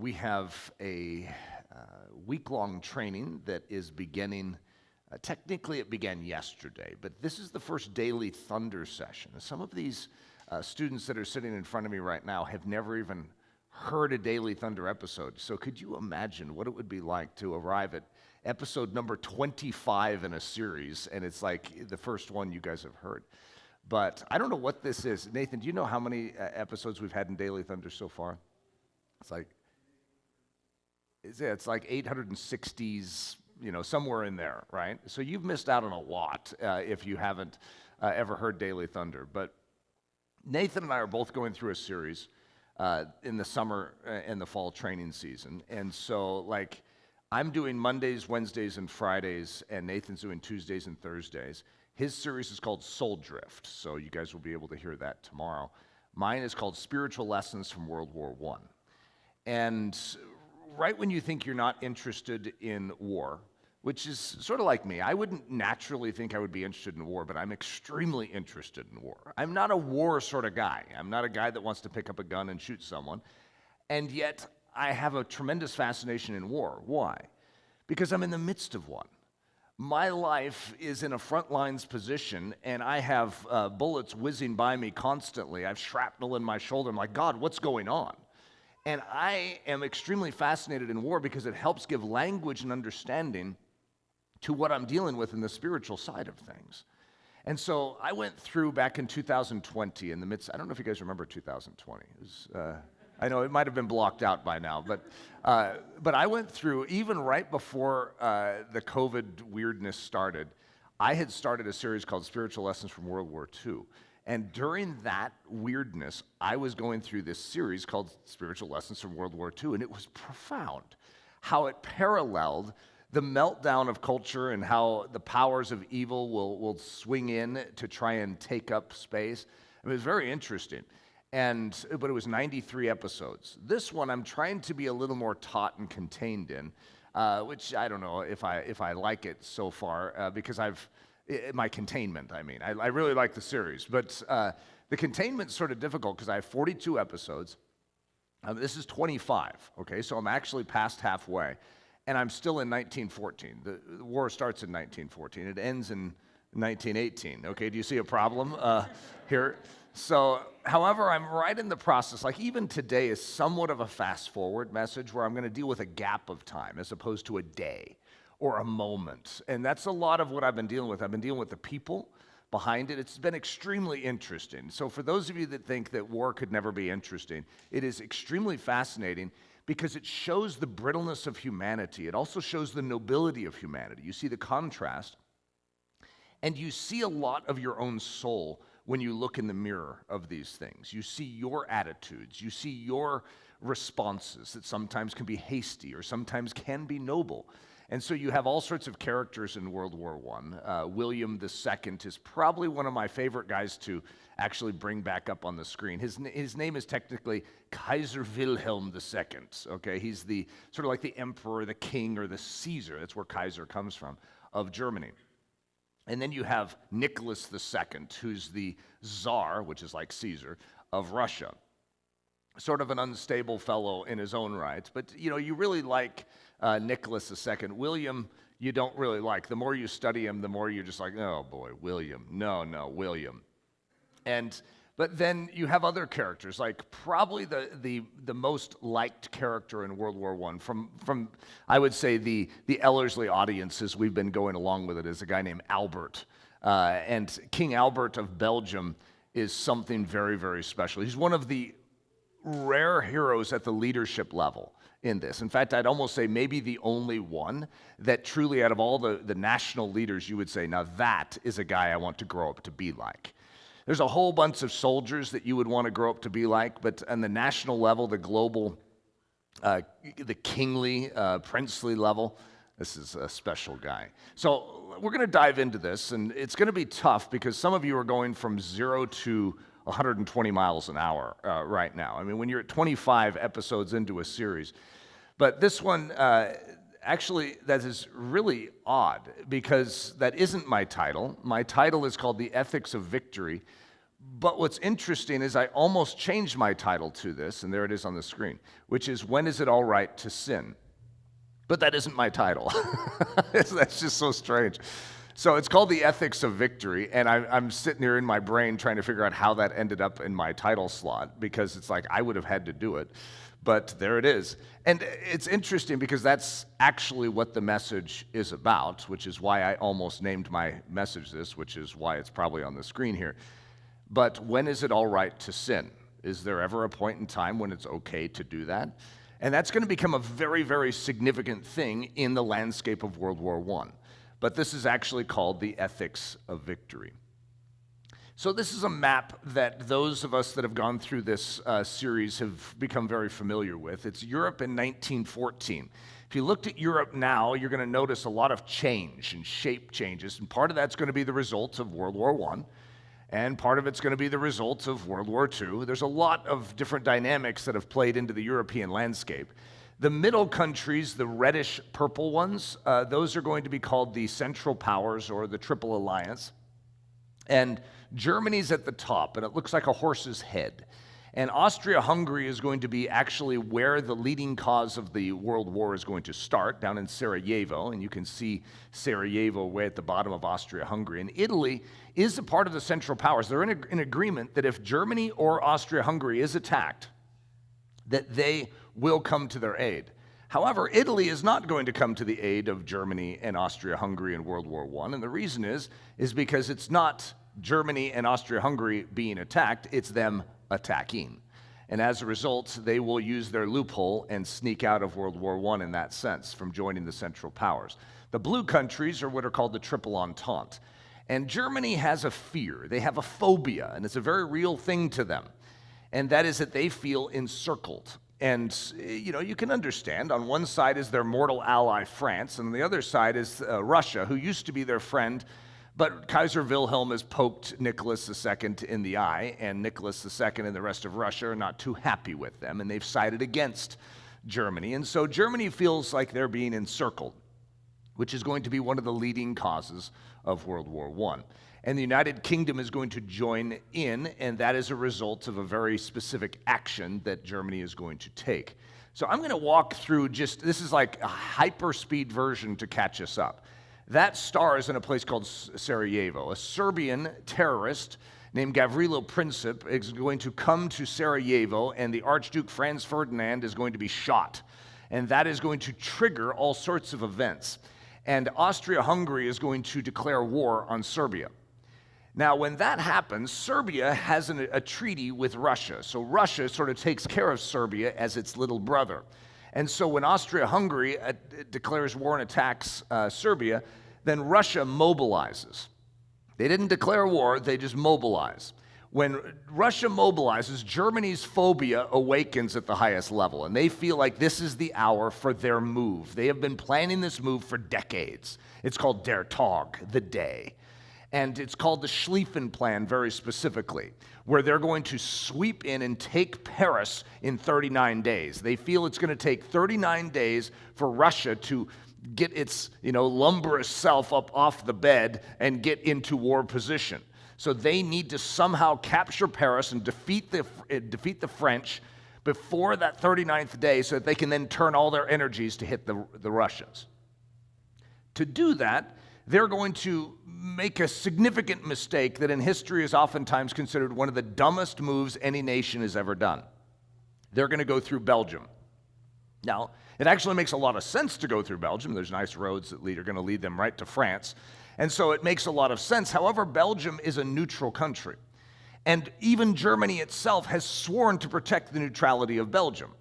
We have a week-long training that is beginning. Technically, it began yesterday, but this is the first daily Thunder session. Some of these students that are sitting in front of me right now have never even heard a Daily Thunder episode. So could you imagine what it would be like to arrive at episode number 25 in a series, and it's like the first one you guys have heard? But I don't know what this is. Nathan, do you know how many episodes we've had in Daily Thunder so far? It's like 860s, somewhere in there, right? So you've missed out on a lot if you haven't ever heard Daily Thunder. But Nathan and I are both going through a series in the summer and the fall training season. And so, I'm doing Mondays, Wednesdays, and Fridays, and Nathan's doing Tuesdays and Thursdays. His series is called Soul Drift, so you guys will be able to hear that tomorrow. Mine is called Spiritual Lessons from World War I. And right when you think you're not interested in war, which is sort of like me, I wouldn't naturally think I would be interested in war, but I'm extremely interested in war. I'm not a war sort of guy. I'm not a guy that wants to pick up a gun and shoot someone. And yet, I have a tremendous fascination in war. Why? Because I'm in the midst of one. My life is in a front lines position, and I have bullets whizzing by me constantly. I have shrapnel in my shoulder. I'm like, God, what's going on? And I am extremely fascinated in war because it helps give language and understanding to what I'm dealing with in the spiritual side of things. And so I went through back in 2020 in the midst, I don't know if you guys remember 2020. I know it might have been blocked out by now, but I went through, even right before the COVID weirdness started, I had started a series called Spiritual Lessons from World War II. And during that weirdness, I was going through this series called Spiritual Lessons from World War II, and it was profound how it paralleled the meltdown of culture and how the powers of evil will swing in to try and take up space. It was very interesting. But it was 93 episodes. This one I'm trying to be a little more taut and contained in, which I don't know if I like it so far, because my containment, I really like the series, but the containment's sort of difficult because I have 42 episodes. This is 25, okay, so I'm actually past halfway, and I'm still in 1914. The war starts in 1914. It ends in 1918, okay? Do you see a problem here? So, however, I'm right in the process. Even today is somewhat of a fast-forward message where I'm going to deal with a gap of time as opposed to a day or a moment. And that's a lot of what I've been dealing with. I've been dealing with the people behind it. It's been extremely interesting. So for those of you that think that war could never be interesting, it is extremely fascinating because it shows the brittleness of humanity. It also shows the nobility of humanity. You see the contrast, and you see a lot of your own soul when you look in the mirror of these things. You see your attitudes. You see your responses that sometimes can be hasty or sometimes can be noble. And so you have all sorts of characters in World War I. William II is probably one of my favorite guys to actually bring back up on the screen. His name is technically Kaiser Wilhelm II, okay? He's the sort of like the emperor, the king, or the Caesar, that's where Kaiser comes from, of Germany. And then you have Nicholas II, who's the Tsar, which is like Caesar, of Russia. Sort of an unstable fellow in his own right, but you really like Nicholas II. William, you don't really like. The more you study him, the more you're just like, oh boy, William. No, William. But then you have other characters, like probably the most liked character in World War I from I would say the Ellerslie audiences we've been going along with it is a guy named Albert. And King Albert of Belgium is something very, very special. He's one of the rare heroes at the leadership level in this. In fact, I'd almost say maybe the only one that truly out of all the national leaders you would say, now that is a guy I want to grow up to be like. There's a whole bunch of soldiers that you would want to grow up to be like, but on the national level, the global, the kingly, princely level, this is a special guy. So we're going to dive into this, and it's going to be tough because some of you are going from 0 to 120 miles an hour right now. When you're at 25 episodes into a series. But this one, actually, that is really odd because that isn't my title. My title is called The Ethics of Victory, But what's interesting is I almost changed my title to this, and there it is on the screen, which is When Is It All Right to Sin? But that isn't my title. That's just so strange. So it's called The Ethics of Victory, and I'm sitting here in my brain trying to figure out how that ended up in my title slot, because it's like I would have had to do it, but there it is. And it's interesting because that's actually what the message is about, which is why I almost named my message this, which is why it's probably on the screen here. But when is it all right to sin? Is there ever a point in time when it's okay to do that? And that's going to become a very, very significant thing in the landscape of World War I. But this is actually called the ethics of victory. So this is a map that those of us that have gone through this series have become very familiar with. It's Europe in 1914. If you looked at Europe now, you're going to notice a lot of change and shape changes, and part of that's going to be the result of World War I. And part of it's going to be the result of World War II. There's a lot of different dynamics that have played into the European landscape. The middle countries, the reddish purple ones, those are going to be called the Central Powers or the Triple Alliance. And Germany's at the top, and it looks like a horse's head. And Austria-Hungary is going to be actually where the leading cause of the World War is going to start, down in Sarajevo. And you can see Sarajevo way at the bottom of Austria-Hungary. And Italy is a part of the Central Powers. They're in agreement that if Germany or Austria-Hungary is attacked, that they will come to their aid. However, Italy is not going to come to the aid of Germany and Austria-Hungary in World War I. And the reason is because it's not Germany and Austria-Hungary being attacked, it's them attacking. And as a result, they will use their loophole and sneak out of World War I in that sense from joining the Central Powers. The blue countries are what are called the Triple Entente. And Germany has a fear. They have a phobia, and it's a very real thing to them. And that is that they feel encircled. And, you can understand. On one side is their mortal ally, France, and on the other side is Russia, who used to be their friend. But Kaiser Wilhelm has poked Nicholas II in the eye, and Nicholas II and the rest of Russia are not too happy with them, and they've sided against Germany. And so Germany feels like they're being encircled, which is going to be one of the leading causes of World War I. And the United Kingdom is going to join in, and that is a result of a very specific action that Germany is going to take. So I'm going to walk through this is like a hyper-speed version to catch us up. That stars in a place called Sarajevo. A Serbian terrorist named Gavrilo Princip is going to come to Sarajevo, and the Archduke Franz Ferdinand is going to be shot. And that is going to trigger all sorts of events. And Austria-Hungary is going to declare war on Serbia. Now, when that happens, Serbia has a treaty with Russia. So Russia sort of takes care of Serbia as its little brother. And so when Austria-Hungary declares war and attacks Serbia, then Russia mobilizes. They didn't declare war, they just mobilize. When Russia mobilizes, Germany's phobia awakens at the highest level, and they feel like this is the hour for their move. They have been planning this move for decades. It's called Der Tag, the day. And it's called the Schlieffen Plan very specifically, where they're going to sweep in and take Paris in 39 days. They feel it's going to take 39 days for Russia to get its, lumberous self up off the bed and get into war position. So they need to somehow capture Paris and defeat the French before that 39th day so that they can then turn all their energies to hit the Russians. To do that, they're going to make a significant mistake that in history is oftentimes considered one of the dumbest moves any nation has ever done. They're going to go through Belgium. Now, it actually makes a lot of sense to go through Belgium. There's nice roads that are going to lead them right to France. And so it makes a lot of sense. However, Belgium is a neutral country. And even Germany itself has sworn to protect the neutrality of Belgium.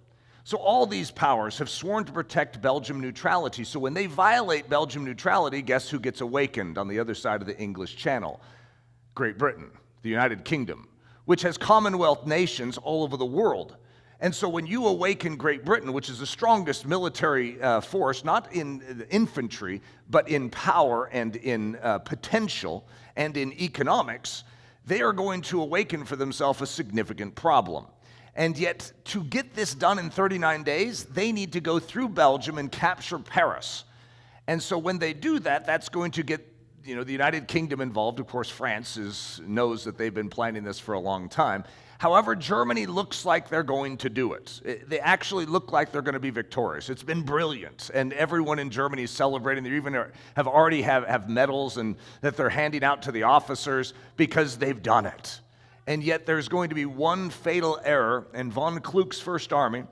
So all these powers have sworn to protect Belgium neutrality. So when they violate Belgium neutrality, guess who gets awakened on the other side of the English Channel? Great Britain, the United Kingdom, which has Commonwealth nations all over the world. And so when you awaken Great Britain, which is the strongest military force, not in infantry, but in power and in potential and in economics, they are going to awaken for themselves a significant problem. And yet, to get this done in 39 days, they need to go through Belgium and capture Paris. And so when they do that, that's going to get the United Kingdom involved. Of course, France knows that they've been planning this for a long time. However, Germany looks like they're going to do it. They actually look like they're going to be victorious. It's been brilliant, and everyone in Germany is celebrating. They even have already have medals and that they're handing out to the officers because they've done it. And yet there's going to be one fatal error, and von Kluck's First Army,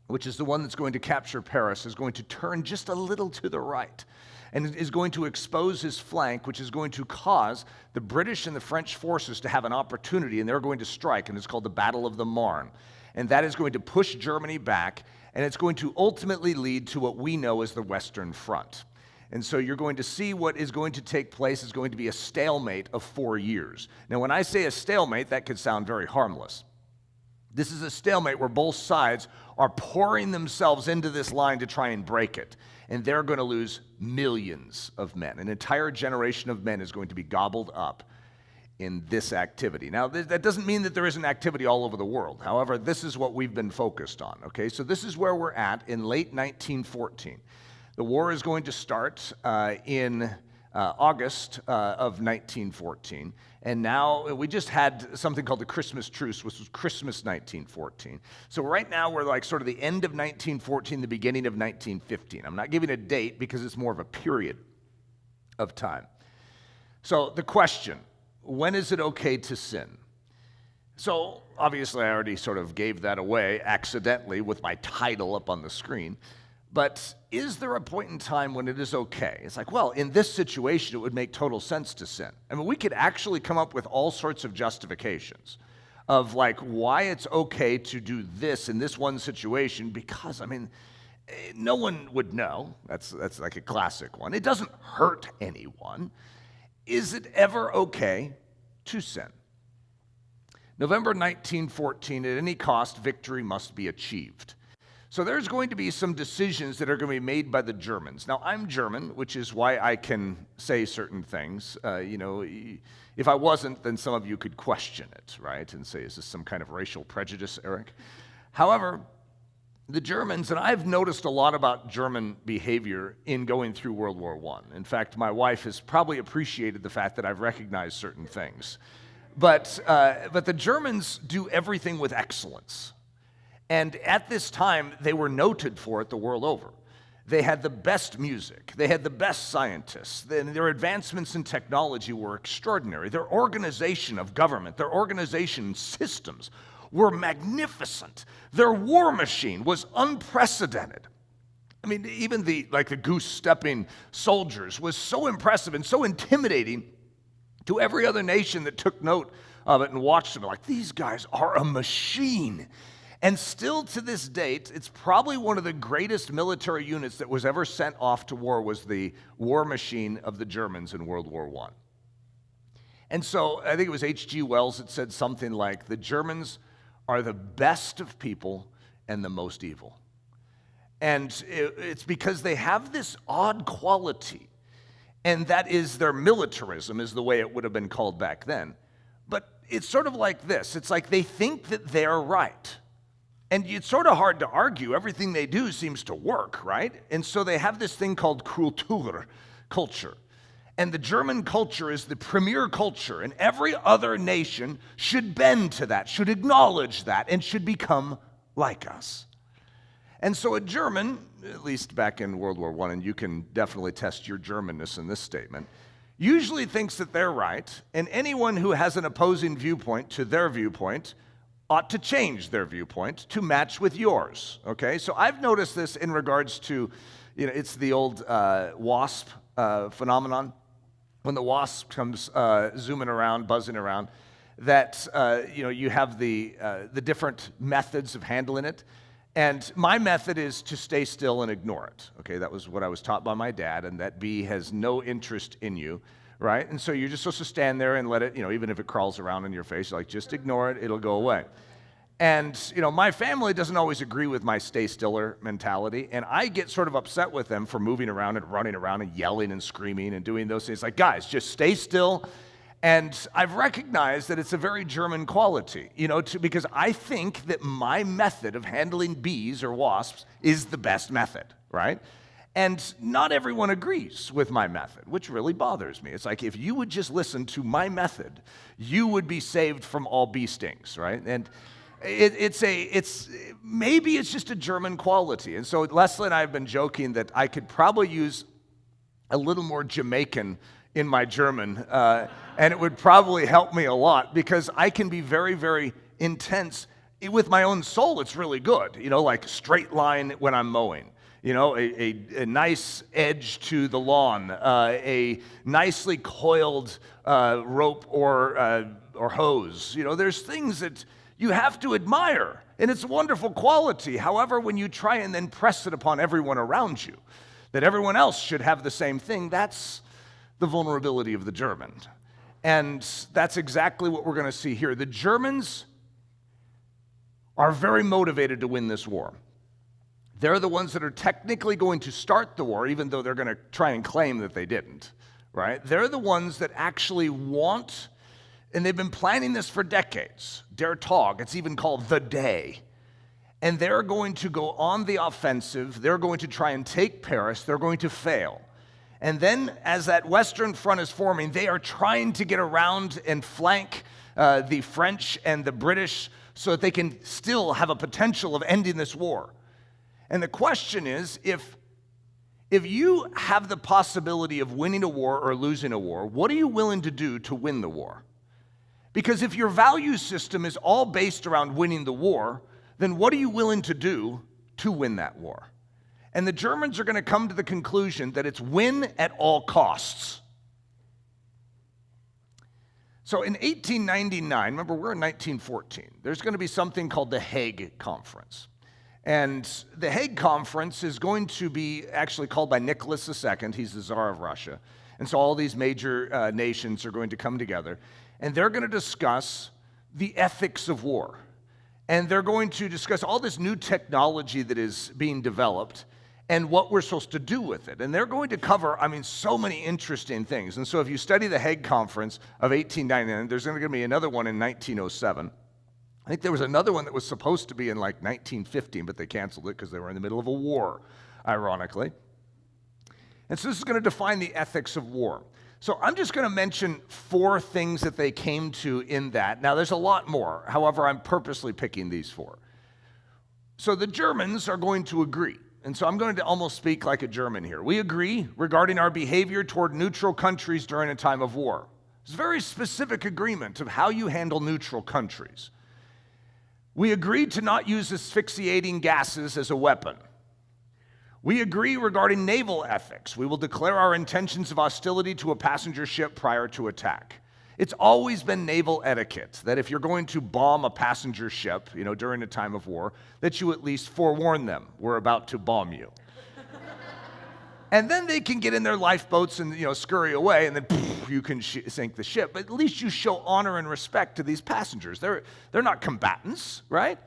which is the one that's going to capture Paris, is going to turn just a little to the right and is going to expose his flank, which is going to cause the British and the French forces to have an opportunity, and they're going to strike, and it's called the Battle of the Marne. And that is going to push Germany back, and it's going to ultimately lead to what we know as the Western Front. And so you're going to see what is going to take place is going to be a stalemate of 4 years. Now, when I say a stalemate, that could sound very harmless. This is a stalemate where both sides are pouring themselves into this line to try and break it. And they're going to lose millions of men. An entire generation of men is going to be gobbled up in this activity. Now, that doesn't mean that there isn't activity all over the world. However, this is what we've been focused on, okay? So this is where we're at in late 1914. The war is going to start in August of 1914. And now we just had something called the Christmas Truce, which was Christmas 1914. So right now we're like sort of the end of 1914, the beginning of 1915. I'm not giving a date because it's more of a period of time. So the question, when is it okay to sin? So obviously I already sort of gave that away accidentally with my title up on the screen. But is there a point in time when it is okay? It's like, well, in this situation, it would make total sense to sin. I mean, we could actually come up with all sorts of justifications of like why it's okay to do this in this one situation because, I mean, no one would know. That's like a classic one. It doesn't hurt anyone. Is it ever okay to sin? November 1914, at any cost, victory must be achieved. So there's going to be some decisions that are going to be made by the Germans. Now, I'm German, which is why I can say certain things. If I wasn't, then some of you could question it, right? And say, is this some kind of racial prejudice, Eric? However, the Germans, and I've noticed a lot about German behavior in going through World War I. In fact, my wife has probably appreciated the fact that I've recognized certain things. But the Germans do everything with excellence. And at this time, they were noted for it the world over. They had the best music. They had the best scientists. Their advancements in technology were extraordinary. Their organization of government, their organization systems were magnificent. Their war machine was unprecedented. I mean, even the goose-stepping soldiers was so impressive and so intimidating to every other nation that took note of it and watched them. Like, these guys are a machine. And still to this date, it's probably one of the greatest military units that was ever sent off to war was the war machine of the Germans in World War I. And so I think it was H.G. Wells that said something like, the Germans are the best of people and the most evil. And it's because they have this odd quality, and that is their militarism, is the way it would have been called back then. But it's sort of like this. It's like they think that they're right. And it's sort of hard to argue. Everything they do seems to work, right? And so they have this thing called Kultur, culture. And the German culture is the premier culture, and every other nation should bend to that, should acknowledge that, and should become like us. And so a German, at least back in World War I, and you can definitely test your Germanness in this statement, usually thinks that they're right, and anyone who has an opposing viewpoint to their viewpoint ought to change their viewpoint to match with yours, okay? So I've noticed this in regards to, it's the old wasp phenomenon. When the wasp comes zooming around, buzzing around, that, you have the different methods of handling it. And my method is to stay still and ignore it, okay? That was what I was taught by my dad, and that bee has no interest in you, right? And so you're just supposed to stand there and let it, even if it crawls around in your face, like just ignore it, it'll go away. And, my family doesn't always agree with my stay stiller mentality, and I get sort of upset with them for moving around and running around and yelling and screaming and doing those things. Like, guys, just stay still. And I've recognized that it's a very German quality, because I think that my method of handling bees or wasps is the best method, right? And not everyone agrees with my method, which really bothers me. It's like, if you would just listen to my method, you would be saved from all bee stings, right? And maybe it's just a German quality. And so Leslie and I have been joking that I could probably use a little more Jamaican in my German, and it would probably help me a lot, because I can be very, very intense. With my own soul, it's really good, like straight line when I'm mowing. A nice edge to the lawn, a nicely coiled rope or hose. There's things that you have to admire, and it's a wonderful quality. However, when you try and then press it upon everyone around you, that everyone else should have the same thing, that's the vulnerability of the German. And that's exactly what we're going to see here. The Germans are very motivated to win this war. They're the ones that are technically going to start the war, even though they're going to try and claim that they didn't, right? They're the ones that actually want, and they've been planning this for decades. Der Tag, it's even called the day. And they're going to go on the offensive. They're going to try and take Paris. They're going to fail. And then as that Western Front is forming, they are trying to get around and flank the French and the British so that they can still have a potential of ending this war. And the question is, if you have the possibility of winning a war or losing a war, what are you willing to do to win the war? Because if your value system is all based around winning the war, then what are you willing to do to win that war? And the Germans are going to come to the conclusion that it's win at all costs. So in 1899, remember we're in 1914, there's going to be something called the Hague Conference. And the Hague Conference is going to be actually called by Nicholas II. He's the Tsar of Russia. And so all these major nations are going to come together. And they're going to discuss the ethics of war. And they're going to discuss all this new technology that is being developed and what we're supposed to do with it. And they're going to cover, so many interesting things. And so if you study the Hague Conference of 1899, there's going to be another one in 1907. I think there was another one that was supposed to be in 1915, but they canceled it because they were in the middle of a war, ironically. And so this is going to define the ethics of war. So I'm just going to mention 4 things that they came to in that. Now, there's a lot more. However, I'm purposely picking these 4. So the Germans are going to agree. And so I'm going to almost speak like a German here. We agree regarding our behavior toward neutral countries during a time of war. It's a very specific agreement of how you handle neutral countries. We agreed to not use asphyxiating gases as a weapon. We agree regarding naval ethics. We will declare our intentions of hostility to a passenger ship prior to attack. It's always been naval etiquette that if you're going to bomb a passenger ship, during a time of war, that you at least forewarn them, we're about to bomb you. And then they can get in their lifeboats and scurry away, and then you can sink the ship. But at least you show honor and respect to these passengers. They're not combatants, right?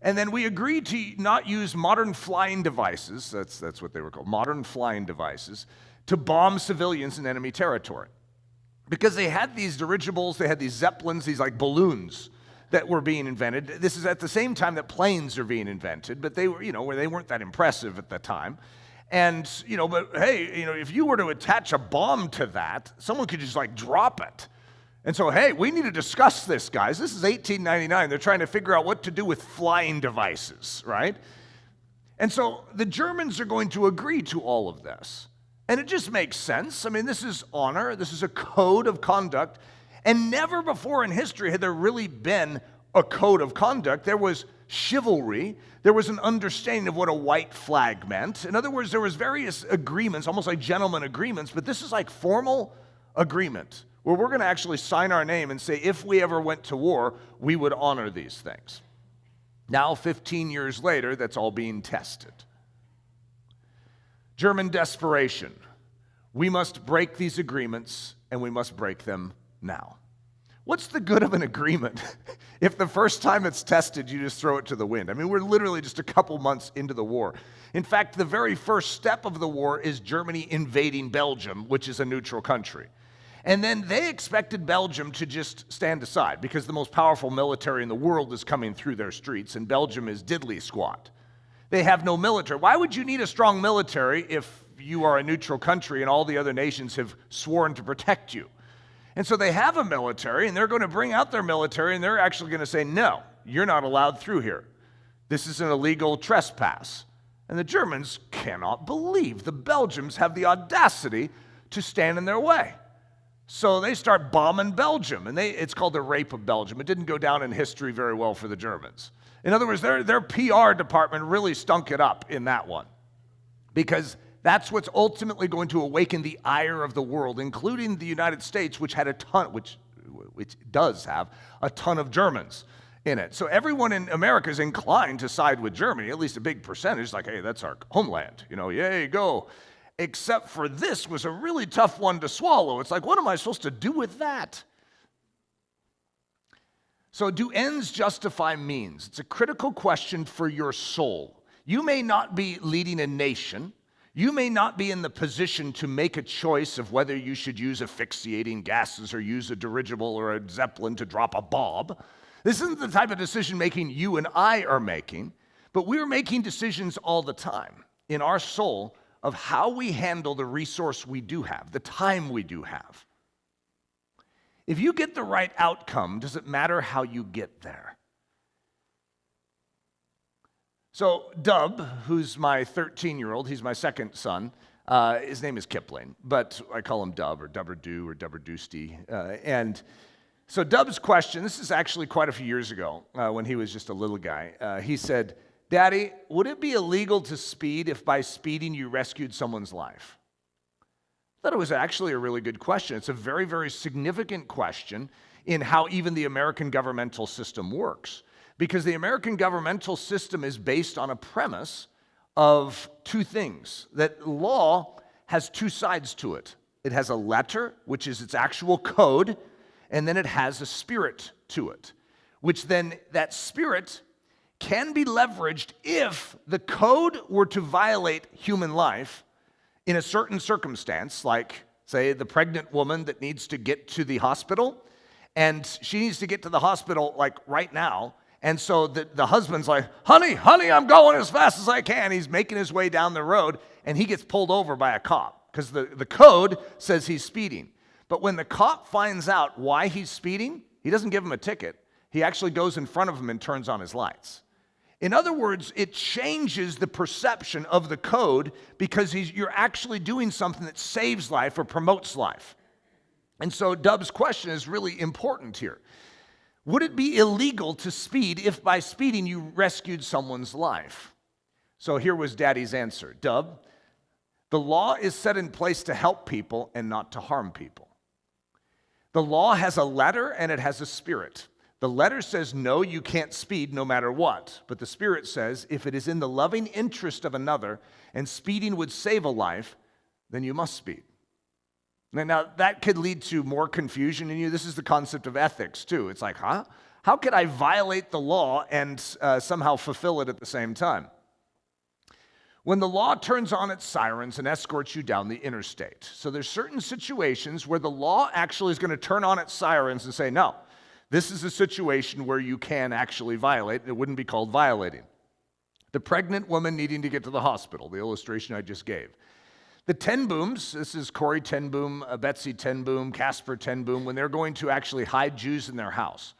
And then we agreed to not use modern flying devices, that's what they were called, modern flying devices, to bomb civilians in enemy territory. Because they had these dirigibles, they had these zeppelins, these balloons that were being invented. This is at the same time that planes are being invented, but they were, where they weren't that impressive at the time. And, but hey, if you were to attach a bomb to that, someone could just drop it. And so, hey, we need to discuss this, guys. This is 1899. They're trying to figure out what to do with flying devices, right? And so the Germans are going to agree to all of this. And it just makes sense. This is honor. This is a code of conduct. And never before in history had there really been a code of conduct. There was chivalry. There was an understanding of what a white flag meant. In other words, there was various agreements, almost like gentlemen agreements, but this is like formal agreement where we're going to actually sign our name and say if we ever went to war, we would honor these things. Now, 15 years later, that's all being tested. German desperation. We must break these agreements, and we must break them now. What's the good of an agreement if the first time it's tested, you just throw it to the wind? We're literally just a couple months into the war. In fact, the very first step of the war is Germany invading Belgium, which is a neutral country. And then they expected Belgium to just stand aside because the most powerful military in the world is coming through their streets, and Belgium is diddly squat. They have no military. Why would you need a strong military if you are a neutral country and all the other nations have sworn to protect you. And so they have a military, and they're going to bring out their military, and they're actually going to say, no, you're not allowed through here. This is an illegal trespass. And the Germans cannot believe the Belgians have the audacity to stand in their way. So they start bombing Belgium, and it's called the Rape of Belgium. It didn't go down in history very well for the Germans. In other words, their PR department really stunk it up in that one, because that's what's ultimately going to awaken the ire of the world, including the United States, which does have a ton of Germans in it. So everyone in America is inclined to side with Germany, at least a big percentage, like, hey, that's our homeland, yay, go. Except for this was a really tough one to swallow. It's like, what am I supposed to do with that? So do ends justify means? It's a critical question for your soul. You may not be leading a nation. You may not be in the position to make a choice of whether you should use asphyxiating gases or use a dirigible or a Zeppelin to drop a bomb. This isn't the type of decision-making you and I are making, but we're making decisions all the time in our soul of how we handle the resource we do have, the time we do have. If you get the right outcome, does it matter how you get there? So Dub, who's my 13-year-old, he's my second son. His name is Kipling, but I call him Dub or Dubberdoo or Dubberdoosty. And so Dub's question, this is actually quite a few years ago when he was just a little guy. He said, Daddy, would it be illegal to speed if by speeding you rescued someone's life? I thought it was actually a really good question. It's a very, very significant question in how even the American governmental system works. Because the American governmental system is based on a premise of two things, that law has two sides to it. It has a letter, which is its actual code, and then it has a spirit to it, which then that spirit can be leveraged if the code were to violate human life in a certain circumstance, like, say, the pregnant woman that needs to get to the hospital, and she needs to get to the hospital, like, right now, and so the husband's like, honey, I'm going as fast as I can. He's making his way down the road, and he gets pulled over by a cop because the code says he's speeding. But when the cop finds out why he's speeding, he doesn't give him a ticket. He actually goes in front of him and turns on his lights. In other words, it changes the perception of the code because you're actually doing something that saves life or promotes life. And so Dub's question is really important here. Would it be illegal to speed if by speeding you rescued someone's life? So here was Daddy's answer. Dub, the law is set in place to help people and not to harm people. The law has a letter and it has a spirit. The letter says, no, you can't speed no matter what. But the spirit says, if it is in the loving interest of another and speeding would save a life, then you must speed. Now, that could lead to more confusion in you. This is the concept of ethics, too. It's like, huh? How could I violate the law and somehow fulfill it at the same time? When the law turns on its sirens and escorts you down the interstate. So there's certain situations where the law actually is going to turn on its sirens and say, no, this is a situation where you can actually violate, and it wouldn't be called violating. The pregnant woman needing to get to the hospital, the illustration I just gave. The Ten Booms, this is Corey Ten Boom, Betsy Ten Boom, Casper Ten Boom, when they're going to actually hide Jews in their house.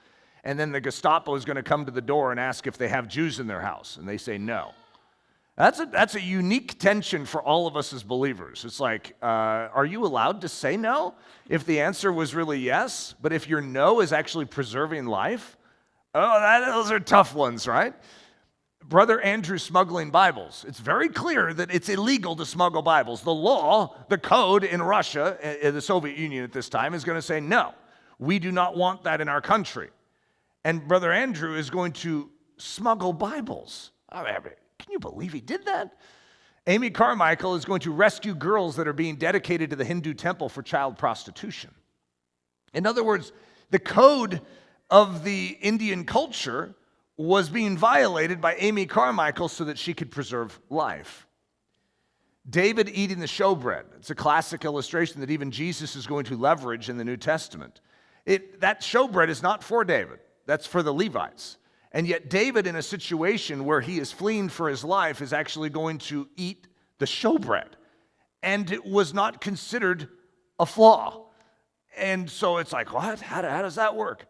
And then the Gestapo is going to come to the door and ask if they have Jews in their house, and they say no. That's a unique tension for all of us as believers. It's like, are you allowed to say no if the answer was really yes? But if your no is actually preserving life, those are tough ones, right? Brother Andrew smuggling Bibles. It's very clear that it's illegal to smuggle Bibles. The law, the code in Russia, in the Soviet Union at this time, is going to say, no, we do not want that in our country. And Brother Andrew is going to smuggle Bibles. I mean, can you believe he did that? Amy Carmichael is going to rescue girls that are being dedicated to the Hindu temple for child prostitution. In other words, the code of the Indian culture was being violated by Amy Carmichael so that she could preserve life. David eating the showbread. It's a classic illustration that even Jesus is going to leverage in the New Testament. That showbread is not for David. That's for the Levites. And yet David, in a situation where he is fleeing for his life, is actually going to eat the showbread. and it was not considered a flaw. And so it's like, what? How does that work?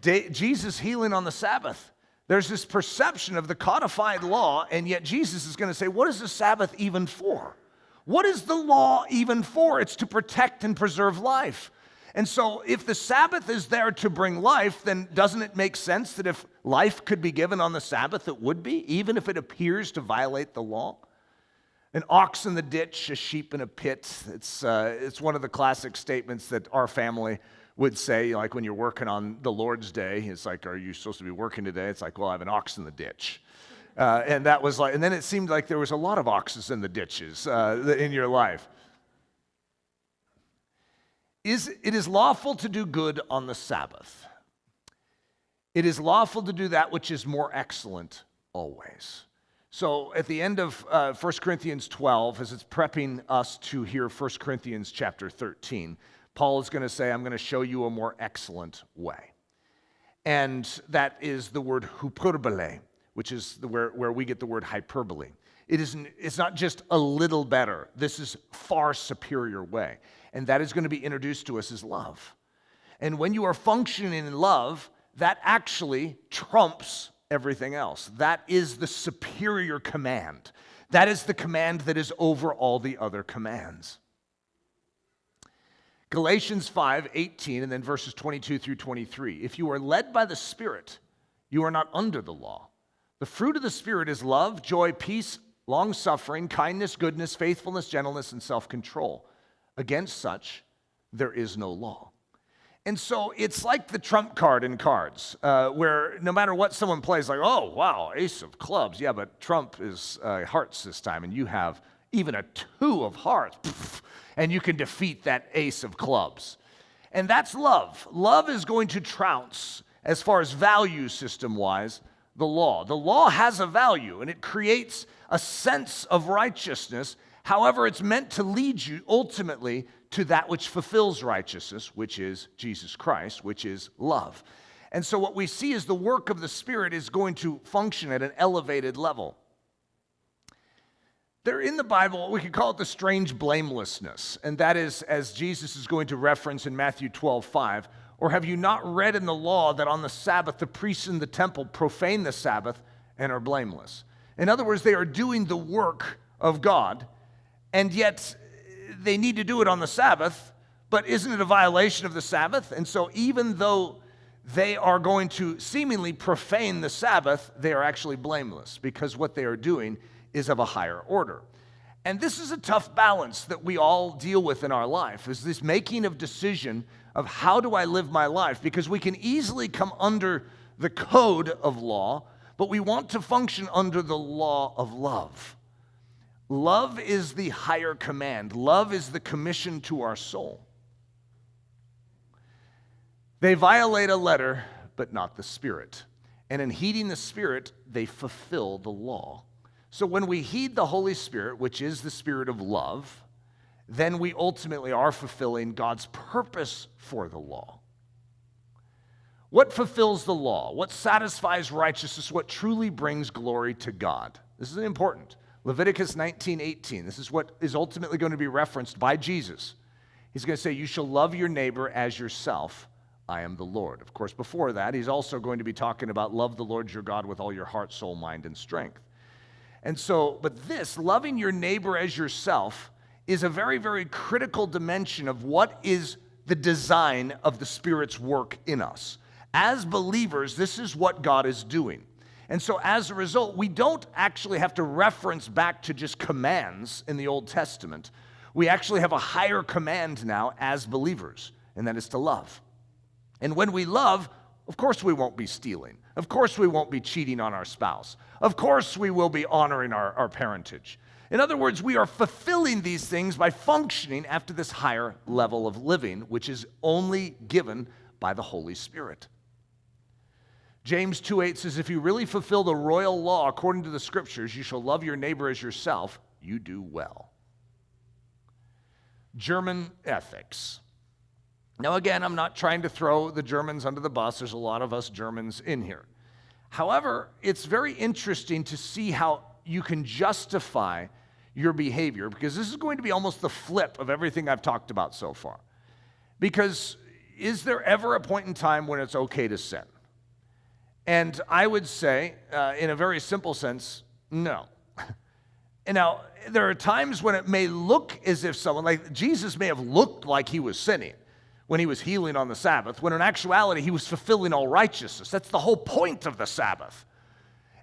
Jesus healing on the Sabbath. There's this perception of the codified law, and yet Jesus is going to say, what is the Sabbath even for? What is the law even for? It's to protect and preserve life. And so if the Sabbath is there to bring life, then doesn't it make sense that if life could be given on the Sabbath, it would be, even if it appears to violate the law? An ox in the ditch, a sheep in a pit. It's one of the classic statements that our family would say, like when you're working on the Lord's Day. It's like, are you supposed to be working today? It's like, well, I have an ox in the ditch. And that was like, and then it seemed like there was a lot of oxes in the ditches in your life. It is lawful to do good on the Sabbath. It is lawful to do that which is more excellent always. So at the end of 1 Corinthians 12, as it's prepping us to hear 1 Corinthians chapter 13, Paul is going to say, I'm going to show you a more excellent way. And that is the word hyperbole, which is where we get the word hyperbole. It's not just a little better. This is far superior way. And that is going to be introduced to us as love. And when you are functioning in love, that actually trumps everything else. That is the superior command. That is the command that is over all the other commands. Galatians 5:18 and then verses 22 through 23. If you are led by the Spirit, you are not under the law. The fruit of the Spirit is love, joy, peace, long-suffering, kindness, goodness, faithfulness, gentleness, and self-control. Against such, there is no law. And so it's like the trump card in cards, where no matter what someone plays, like, oh, wow, ace of clubs. Yeah, but trump is hearts this time, and you have even a two of hearts, and you can defeat that ace of clubs. And that's love. Love is going to trounce, as far as value system-wise, the law. The law has a value, and it creates a sense of righteousness. However, it's meant to lead you ultimately to that which fulfills righteousness, which is Jesus Christ, which is love. And so what we see is the work of the Spirit is going to function at an elevated level. There in the Bible, we could call it the strange blamelessness, and that is, as Jesus is going to reference in Matthew 12:5, or have you not read in the law that on the Sabbath the priests in the temple profane the Sabbath and are blameless? In other words, they are doing the work of God, and yet they need to do it on the Sabbath, but isn't it a violation of the Sabbath? And so even though they are going to seemingly profane the Sabbath, they are actually blameless because what they are doing is of a higher order. And this is a tough balance that we all deal with in our life, is this making of decision of how do I live my life? Because we can easily come under the code of law, but we want to function under the law of love. Love is the higher command. Love is the commission to our soul. They violate a letter, but not the Spirit. And in heeding the Spirit, they fulfill the law. So when we heed the Holy Spirit, which is the Spirit of love, then we ultimately are fulfilling God's purpose for the law. What fulfills the law? What satisfies righteousness? What truly brings glory to God? This is important. Leviticus 19:18. This is what is ultimately going to be referenced by Jesus. He's going to say, you shall love your neighbor as yourself. I am the Lord. Of course, before that, he's also going to be talking about love the Lord your God with all your heart, soul, mind, and strength. And so, but this, loving your neighbor as yourself, is a very, very critical dimension of what is the design of the Spirit's work in us. As believers, this is what God is doing. And so as a result, we don't actually have to reference back to just commands in the Old Testament. We actually have a higher command now as believers, and that is to love. And when we love, of course we won't be stealing. Of course we won't be cheating on our spouse. Of course we will be honoring our parentage. In other words, we are fulfilling these things by functioning after this higher level of living, which is only given by the Holy Spirit. James 2:8 says, if you really fulfill the royal law according to the Scriptures, you shall love your neighbor as yourself, you do well. German ethics. Now again, I'm not trying to throw the Germans under the bus. There's a lot of us Germans in here. However, it's very interesting to see how you can justify your behavior, because this is going to be almost the flip of everything I've talked about so far. Because is there ever a point in time when it's okay to sin? And I would say, in a very simple sense, no. And now, there are times when it may look as if someone, like Jesus may have looked like he was sinning when he was healing on the Sabbath, when in actuality he was fulfilling all righteousness. That's the whole point of the Sabbath.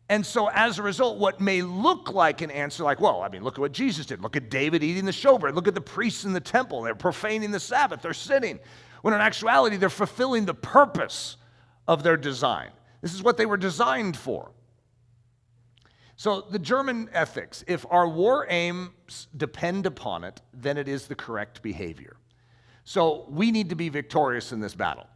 And so as a result, what may look like an answer, like, well, I mean, look at what Jesus did. Look at David eating the showbread. Look at the priests in the temple. They're profaning the Sabbath. They're sinning. When in actuality, they're fulfilling the purpose of their design. This is what they were designed for. So the German ethics, if our war aims depend upon it, then it is the correct behavior. So we need to be victorious in this battle.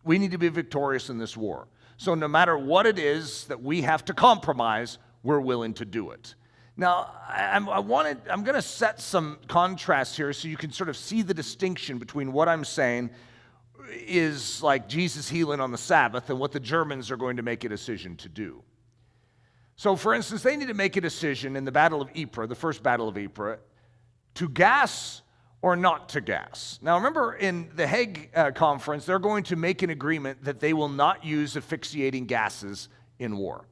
We need to be victorious in this war. So no matter what it is that we have to compromise, we're willing to do it. Now, I'm going to set some contrasts here so you can sort of see the distinction between what I'm saying is like Jesus healing on the Sabbath and what the Germans are going to make a decision to do. So, for instance, they need to make a decision in the Battle of Ypres, the first Battle of Ypres, to gas or not to gas. Now, remember, in the Hague Conference, they're going to make an agreement that they will not use asphyxiating gases in war.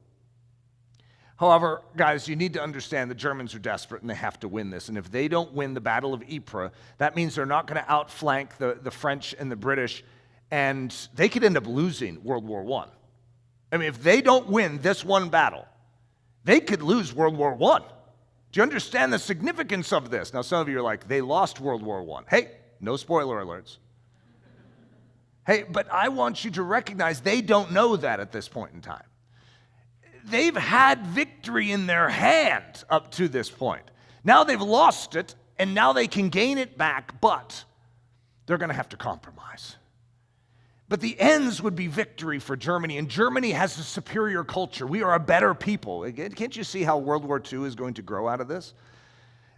However, guys, you need to understand the Germans are desperate and they have to win this. And if they don't win the Battle of Ypres, that means they're not going to outflank the French and the British, and they could end up losing World War I. I mean, if they don't win this one battle, they could lose World War I. Do you understand the significance of this? Now, some of you are like, they lost World War I. Hey, no spoiler alerts. Hey, but I want you to recognize they don't know that at this point in time. They've had victory in their hand up to this point. Now they've lost it, and now they can gain it back, but they're going to have to compromise. But the ends would be victory for Germany, and Germany has a superior culture. We are a better people. Can't you see how World War II is going to grow out of this?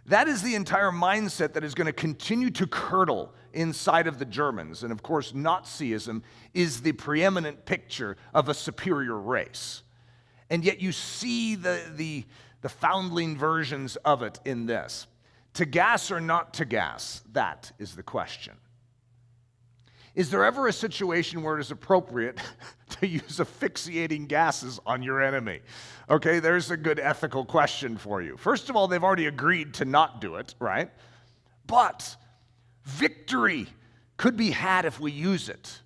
That is the entire mindset that is going to continue to curdle inside of the Germans. And of course, Nazism is the preeminent picture of a superior race. And yet you see the foundling versions of it in this. To gas or not to gas, that is the question. Is there ever a situation where it is appropriate to use asphyxiating gases on your enemy? Okay, there's a good ethical question for you. First of all, they've already agreed to not do it, right? But victory could be had if we use it.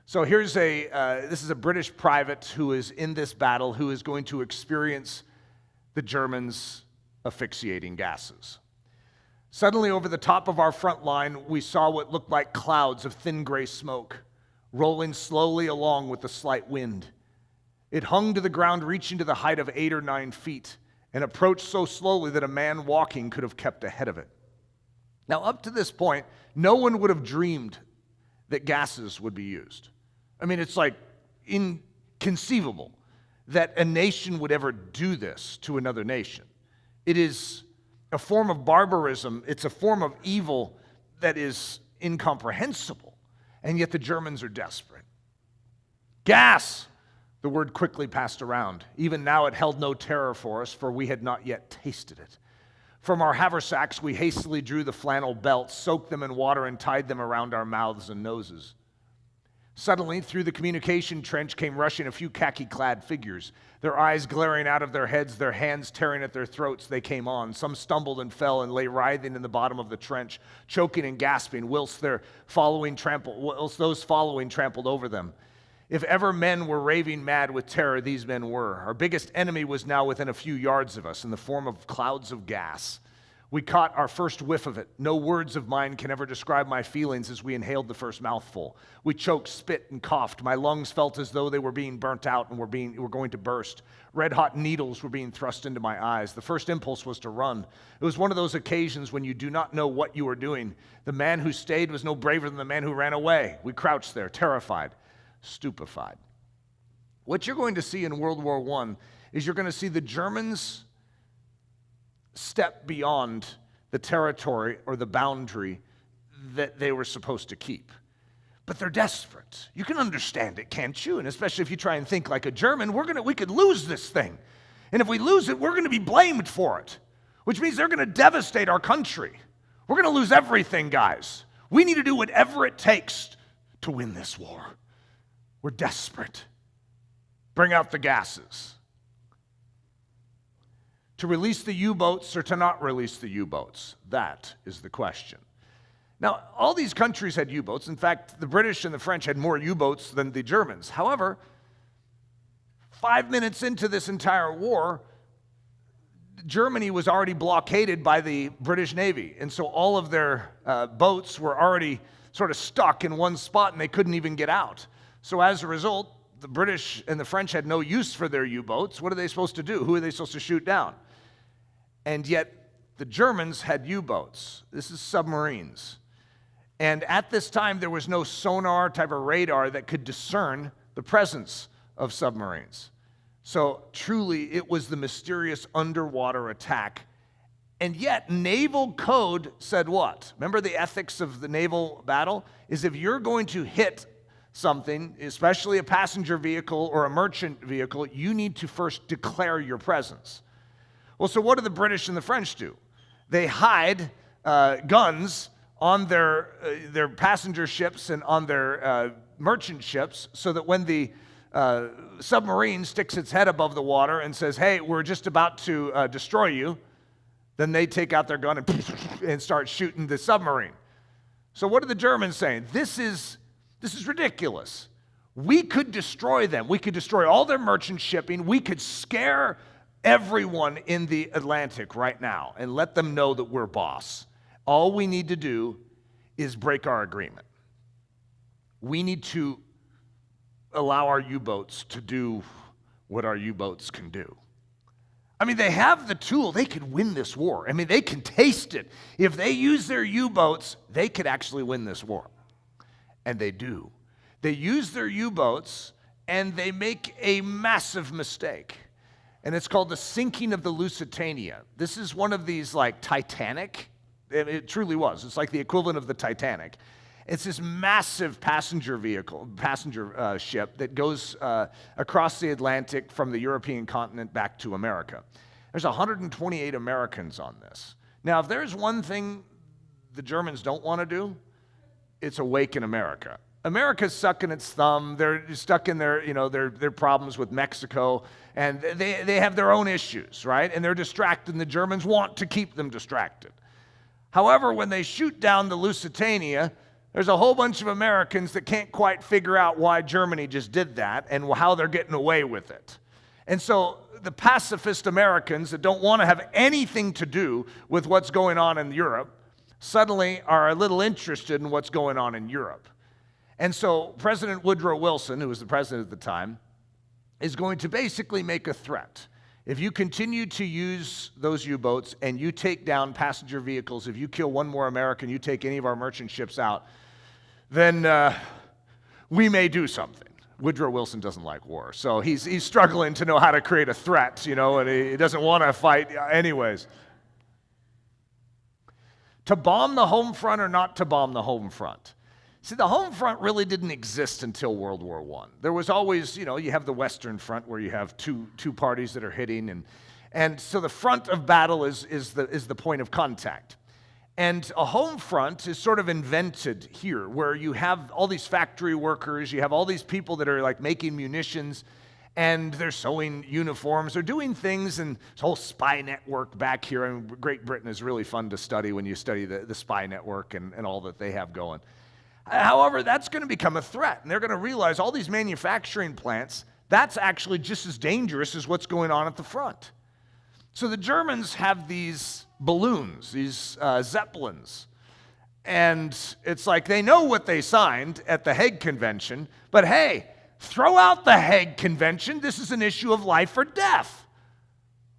So here's this is a British private who is in this battle who is going to experience the Germans asphyxiating gases. Suddenly, over the top of our front line, we saw what looked like clouds of thin gray smoke rolling slowly along with the slight wind. It hung to the ground, reaching to the height of 8 or 9 feet, and approached so slowly that a man walking could have kept ahead of it. Now, up to this point, no one would have dreamed that gases would be used. I mean, it's like inconceivable that a nation would ever do this to another nation. It is a form of barbarism. It's a form of evil that is incomprehensible. And yet the Germans are desperate. Gas! The word quickly passed around. Even now it held no terror for us, for we had not yet tasted it. From our haversacks we hastily drew the flannel belts, soaked them in water, and tied them around our mouths and noses. Suddenly, through the communication trench came rushing a few khaki-clad figures. Their eyes glaring out of their heads, their hands tearing at their throats, they came on. Some stumbled and fell and lay writhing in the bottom of the trench, choking and gasping, whilst those following trampled over them. If ever men were raving mad with terror, these men were. Our biggest enemy was now within a few yards of us in the form of clouds of gas. We caught our first whiff of it. No words of mine can ever describe my feelings as we inhaled the first mouthful. We choked, spit, and coughed. My lungs felt as though they were being burnt out and were going to burst. Red-hot needles were being thrust into my eyes. The first impulse was to run. It was one of those occasions when you do not know what you are doing. The man who stayed was no braver than the man who ran away. We crouched there, terrified, stupefied. What you're going to see in World War I is you're going to see the Germans step beyond the territory or the boundary that they were supposed to keep. But they're desperate. You can understand it, can't you? And especially if you try and think like a German, we could lose this thing. And if we lose it, we're going to be blamed for it, which means they're going to devastate our country. We're going to lose everything, guys. We need to do whatever it takes to win this war. We're desperate. Bring out the gases. To release the U-boats or to not release the U-boats? That is the question. Now, all these countries had U-boats. In fact, the British and the French had more U-boats than the Germans. However, 5 minutes into this entire war, Germany was already blockaded by the British Navy. And so all of their boats were already sort of stuck in one spot and they couldn't even get out. So as a result, the British and the French had no use for their U-boats. What are they supposed to do? Who are they supposed to shoot down? And yet the Germans had U-boats. This is submarines. And at this time, there was no sonar type of radar that could discern the presence of submarines. So truly, it was the mysterious underwater attack. And yet, naval code said what? Remember the ethics of the naval battle? Is if you're going to hit something, especially a passenger vehicle or a merchant vehicle, you need to first declare your presence. Well, so what do the British and the French do? They hide guns on their passenger ships and on their merchant ships so that when the submarine sticks its head above the water and says, hey, we're just about to destroy you, then they take out their gun and start shooting the submarine. So what are the Germans saying? This is ridiculous. We could destroy them. We could destroy all their merchant shipping. We could scare everyone in the Atlantic right now and let them know that we're boss. All we need to do is break our agreement. We need to allow our U-boats to do what our U-boats can do. I mean, they have the tool. They could win this war. I mean, they can taste it. If they use their U-boats, they could actually win this war. And they do. They use their U-boats, and they make a massive mistake. And it's called the sinking of the Lusitania. This is one of these, like, Titanic. It truly was. It's like the equivalent of the Titanic. It's this massive passenger ship that goes across the Atlantic from the European continent back to America. There's 128 Americans on this. Now, if there's one thing the Germans don't want to do, it's awaken America. America's sucking its thumb. They're stuck in their problems with Mexico, and they have their own issues, right? And they're distracted, and the Germans want to keep them distracted. However, when they shoot down the Lusitania, there's a whole bunch of Americans that can't quite figure out why Germany just did that and how they're getting away with it. And so the pacifist Americans that don't want to have anything to do with what's going on in Europe suddenly are a little interested in what's going on in Europe. And so President Woodrow Wilson, who was the president at the time, is going to basically make a threat. If you continue to use those U-boats and you take down passenger vehicles, if you kill one more American, you take any of our merchant ships out, then we may do something. Woodrow Wilson doesn't like war, so he's struggling to know how to create a threat, and he doesn't want to fight anyways. To bomb the home front or not to bomb the home front? See, the home front really didn't exist until World War I. There was always, you have the Western Front where you have two parties that are hitting, and so the front of battle is the point of contact. And a home front is sort of invented here, where you have all these factory workers, you have all these people that are like making munitions, and they're sewing uniforms, they're doing things, and this whole spy network back here. I mean, Great Britain is really fun to study when you study the spy network and all that they have going. However, that's going to become a threat, and they're going to realize all these manufacturing plants, that's actually just as dangerous as what's going on at the front. So the Germans have these balloons, these Zeppelins, and it's like they know what they signed at the Hague Convention, but hey, throw out the Hague Convention. This is an issue of life or death.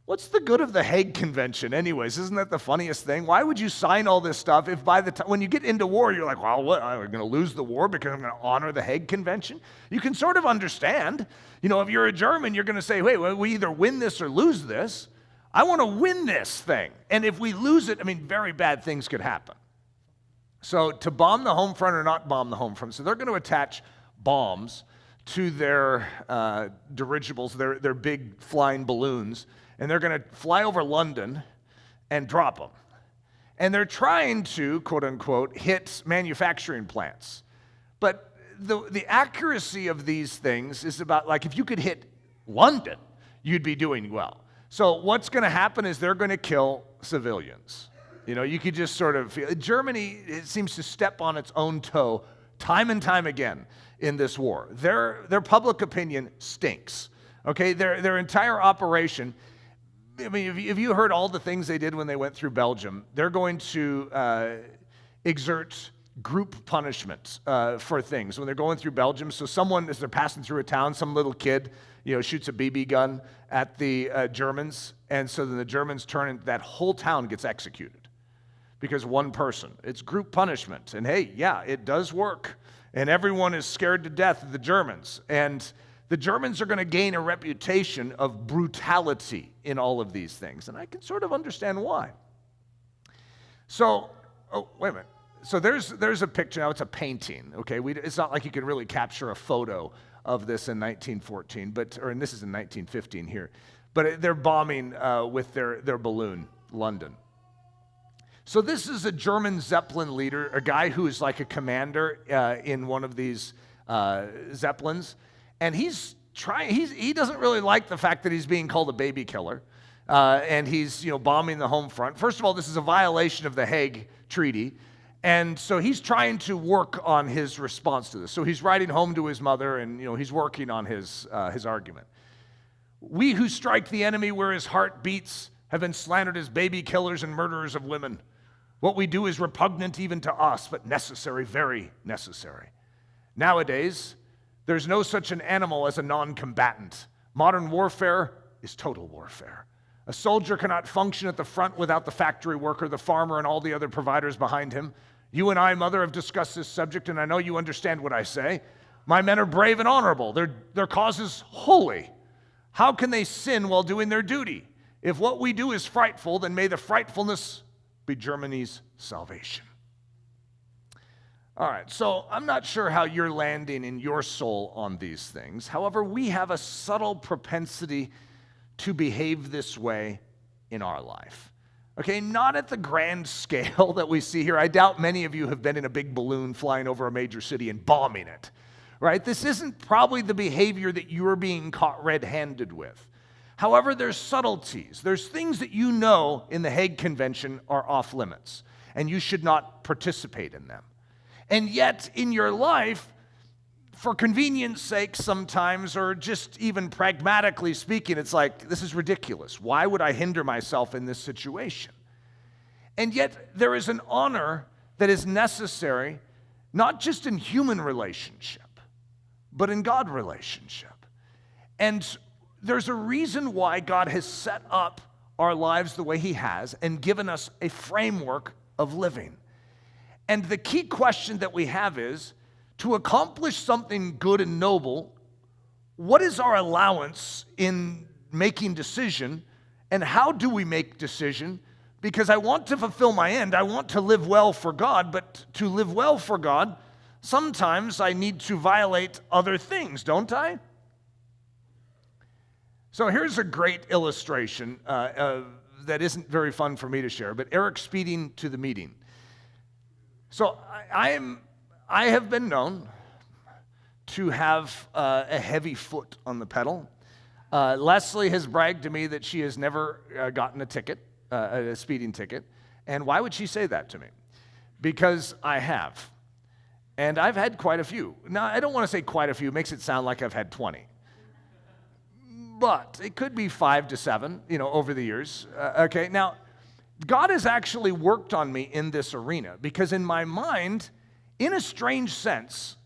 What's the good of the Hague Convention anyways? Isn't that the funniest thing? Why would you sign all this stuff if by the time, when you get into war, you're like, well, what, I'm going to lose the war because I'm going to honor the Hague Convention? You can sort of understand. If you're a German, you're going to say, wait, well, we either win this or lose this. I want to win this thing. And if we lose it, very bad things could happen. So to bomb the home front or not bomb the home front, so they're going to attach bombs to their dirigibles, their big flying balloons, and they're going to fly over London and drop them. And they're trying to, quote unquote, hit manufacturing plants. But the accuracy of these things is about, like, if you could hit London, you'd be doing well. So what's going to happen is they're going to kill civilians. You know, you could just sort of feel, Germany, it seems to step on its own toe time and time again in this war. Their public opinion stinks. Okay, their entire operation. I mean, if you heard all the things they did when they went through Belgium, they're going to exert group punishment for things when they're going through Belgium. So someone, as they're passing through a town, some little kid, shoots a BB gun at the Germans, and so then the Germans turn and that whole town gets executed because one person. It's group punishment, and hey, yeah, it does work, and everyone is scared to death of the Germans, and the Germans are going to gain a reputation of brutality in all of these things, and I can sort of understand why. So, wait a minute. So there's a picture. Now it's a painting, okay? It's not like you can really capture a photo of this in 1914, and this is in 1915 here. But they're bombing with their balloon, London. So this is a German Zeppelin leader, a guy who is like a commander in one of these Zeppelins. And he doesn't really like the fact that he's being called a baby killer. And he's bombing the home front. First of all, this is a violation of the Hague Treaty. And so he's trying to work on his response to this. So he's writing home to his mother, and he's working on his argument. We who strike the enemy where his heart beats have been slandered as baby killers and murderers of women. What we do is repugnant even to us, but necessary, very necessary. Nowadays, there's no such an animal as a non-combatant. Modern warfare is total warfare. A soldier cannot function at the front without the factory worker, the farmer, and all the other providers behind him. You and I, Mother, have discussed this subject, and I know you understand what I say. My men are brave and honorable. Their cause is holy. How can they sin while doing their duty? If what we do is frightful, then may the frightfulness be Germany's salvation. All right, so I'm not sure how you're landing in your soul on these things. However, we have a subtle propensity to behave this way in our life. Okay, not at the grand scale that we see here. I doubt many of you have been in a big balloon flying over a major city and bombing it, right? This isn't probably the behavior that you're being caught red-handed with. However, there's subtleties. There's things that in the Hague Convention are off limits, and you should not participate in them. And yet, in your life, for convenience sake sometimes, or just even pragmatically speaking, it's like, this is ridiculous. Why would I hinder myself in this situation? And yet, there is an honor that is necessary, not just in human relationship, but in God relationship. And there's a reason why God has set up our lives the way He has and given us a framework of living. And the key question that we have is, to accomplish something good and noble, what is our allowance in making decision, and how do we make decision? Because I want to fulfill my end. I want to live well for God, but to live well for God, sometimes I need to violate other things, don't I? So here's a great illustration that isn't very fun for me to share, but Eric speeding to the meeting. So I have been known to have a heavy foot on the pedal. Leslie has bragged to me that she has never gotten a ticket, a speeding ticket. And why would she say that to me? Because I have. And I've had quite a few. Now, I don't want to say quite a few. It makes it sound like I've had 20. But it could be 5 to 7, over the years. Okay, now, God has actually worked on me in this arena, because in my mind, in a strange sense,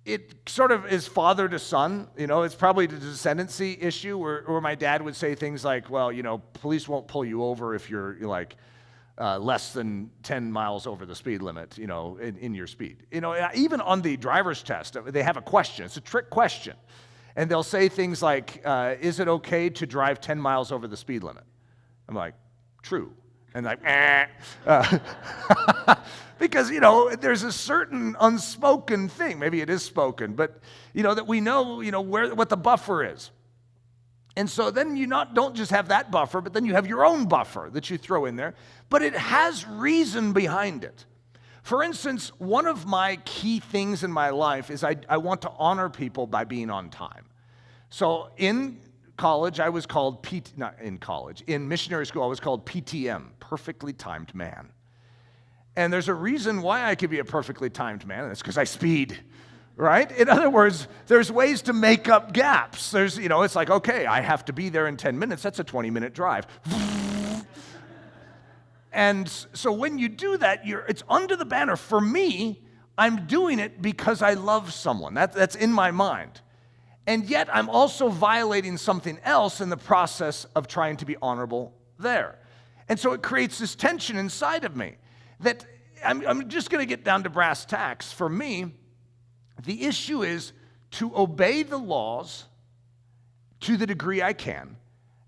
it sort of is father to son. It's probably a descendancy issue where my dad would say things like, well, police won't pull you over if you're like less than 10 miles over the speed limit, in your speed. Even on the driver's test, they have a question. It's a trick question. And they'll say things like, is it okay to drive 10 miles over the speed limit? I'm like, true. And like, because, there's a certain unspoken thing, maybe it is spoken, but, that we know, what the buffer is. And so then you don't just have that buffer, but then you have your own buffer that you throw in there, but it has reason behind it. For instance, one of my key things in my life is I want to honor people by being on time. So in college, I was called in missionary school, I was called PTM, perfectly timed man. And there's a reason why I could be a perfectly timed man, and it's because I speed, right? In other words, there's ways to make up gaps. There's, it's like, okay, I have to be there in 10 minutes, that's a 20-minute drive. And so when you do that, it's under the banner. For me, I'm doing it because I love someone. That's in my mind. And yet I'm also violating something else in the process of trying to be honorable there. And so it creates this tension inside of me that I'm just going to get down to brass tacks. For me, the issue is to obey the laws to the degree I can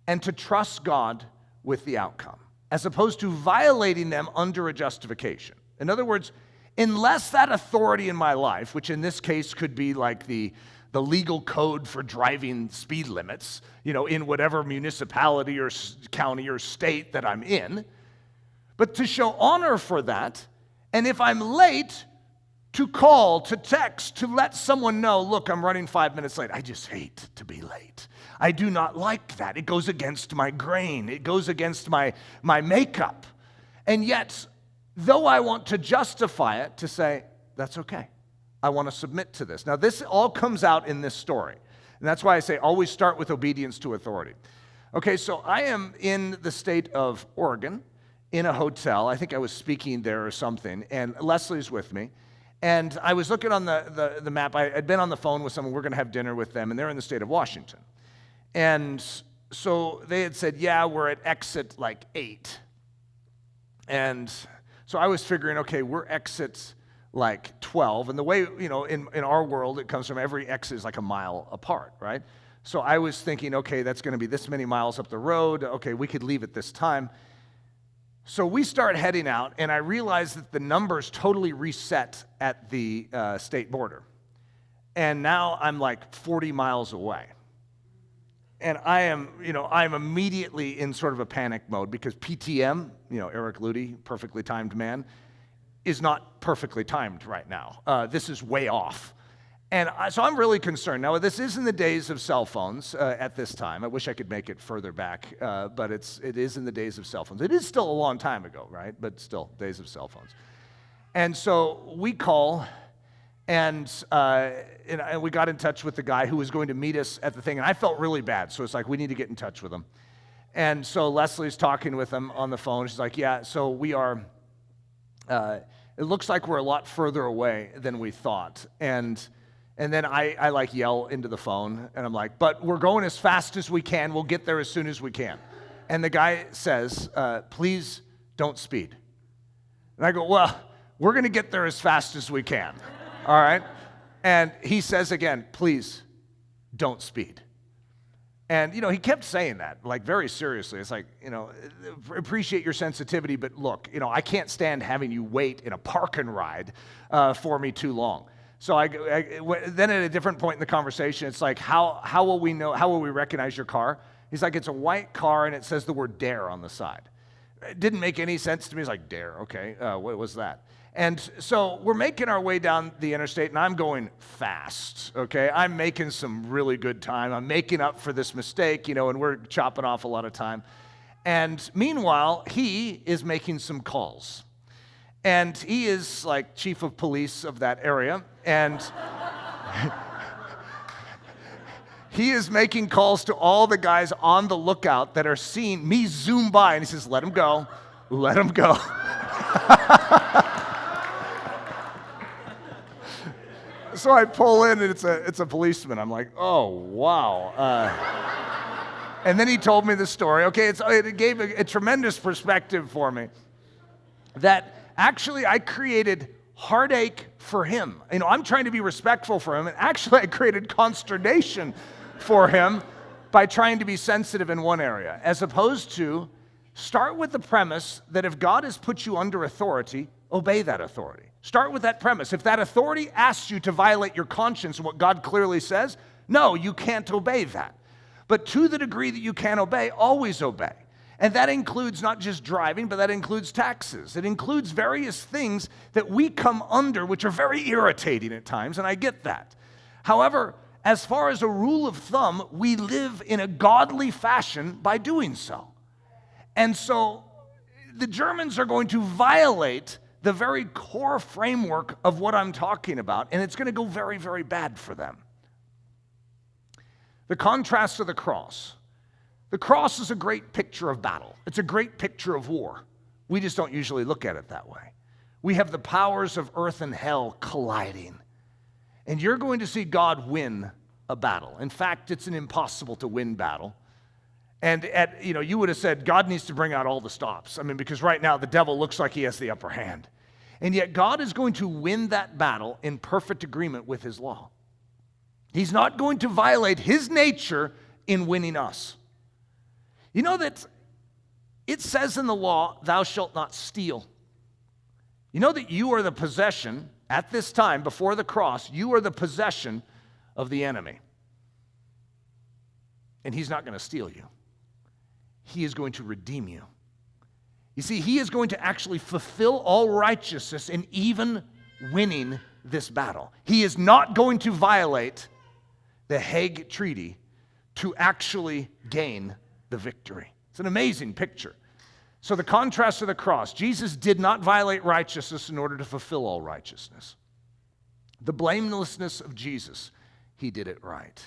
and to trust God with the outcome, as opposed to violating them under a justification. In other words, unless that authority in my life, which in this case could be like the legal code for driving speed limits, in whatever municipality or county or state that I'm in, but to show honor for that, and if I'm late, to call, to text, to let someone know, look, I'm running 5 minutes late. I just hate to be late. I do not like that. It goes against my grain. It goes against my makeup. And yet, though I want to justify it, to say, that's okay. I want to submit to this. Now, this all comes out in this story. And that's why I say always start with obedience to authority. Okay, so I am in the state of Oregon in a hotel. I think I was speaking there or something, and Leslie's with me. And I was looking on the map. I'd been on the phone with someone. We're going to have dinner with them, and they're in the state of Washington. And so they had said, yeah, we're at exit 8. And so I was figuring, okay, we're exit 12. And the way, in our world, it comes from every exit is a mile apart, right? So I was thinking, okay, that's going to be this many miles up the road. Okay, we could leave at this time. So we start heading out, and I realize that the numbers totally reset at the state border. And now I'm 40 miles away. And I'm immediately in sort of a panic mode because PTM, Eric Ludy, perfectly timed man, is not perfectly timed right now. This is way off. And so I'm really concerned. Now, this is in the days of cell phones at this time. I wish I could make it further back, but it is in the days of cell phones. It is still a long time ago, right? But still, days of cell phones. And so we call, and we got in touch with the guy who was going to meet us at the thing, and I felt really bad. So it's we need to get in touch with him. And so Leslie's talking with him on the phone. She's like, yeah, so we are... it looks like we're a lot further away than we thought. And then I yell into the phone, and I'm like, but we're going as fast as we can. We'll get there as soon as we can. And the guy says, please don't speed. And I go, well, we're going to get there as fast as we can. All right? And he says again, please don't speed. And, he kept saying that, very seriously. It's appreciate your sensitivity, but look, I can't stand having you wait in a park and ride for me too long. So then at a different point in the conversation, it's how will we know, how will we recognize your car? He's like, it's a white car and it says the word dare on the side. It didn't make any sense to me. He's like, dare, okay, what was that? And so we're making our way down the interstate, and I'm going fast, okay? I'm making some really good time. I'm making up for this mistake, and we're chopping off a lot of time. And meanwhile, he is making some calls. And he is chief of police of that area, and he is making calls to all the guys on the lookout that are seeing me zoom by, and he says, let him go, let him go. So I pull in, and it's a policeman. I'm like, oh, wow. And then he told me the story. Okay, it gave a tremendous perspective for me that actually I created heartache for him. I'm trying to be respectful for him, and actually I created consternation for him by trying to be sensitive in one area, as opposed to Start with the premise that if God has put you under authority, obey that authority. Start with that premise. If that authority asks you to violate your conscience and what God clearly says, no, you can't obey that. But to the degree that you can obey, always obey. And that includes not just driving, but that includes taxes. It includes various things that we come under, which are very irritating at times, and I get that. However, as far as a rule of thumb, we live in a godly fashion by doing so. And so the Germans are going to violate the very core framework of what I'm talking about, and it's going to go very, very bad for them. The contrast of the cross. The cross is a great picture of battle. It's a great picture of war. We just don't usually look at it that way. We have the powers of earth and hell colliding. And you're going to see God win a battle. In fact, it's an impossible to win battle. And you would have said God needs to bring out all the stops. I mean, because right now the devil looks like he has the upper hand. And yet God is going to win that battle in perfect agreement with his law. He's not going to violate his nature in winning us. You know that it says in the law, thou shalt not steal. You know that you are the possession, at this time, before the cross, you are the possession of the enemy. And he's not going to steal you. He is going to redeem you. You see, he is going to actually fulfill all righteousness in even winning this battle. He is not going to violate the Hague Treaty to actually gain the victory. It's an amazing picture. So the contrast of the cross, Jesus did not violate righteousness in order to fulfill all righteousness. The blamelessness of Jesus, he did it right.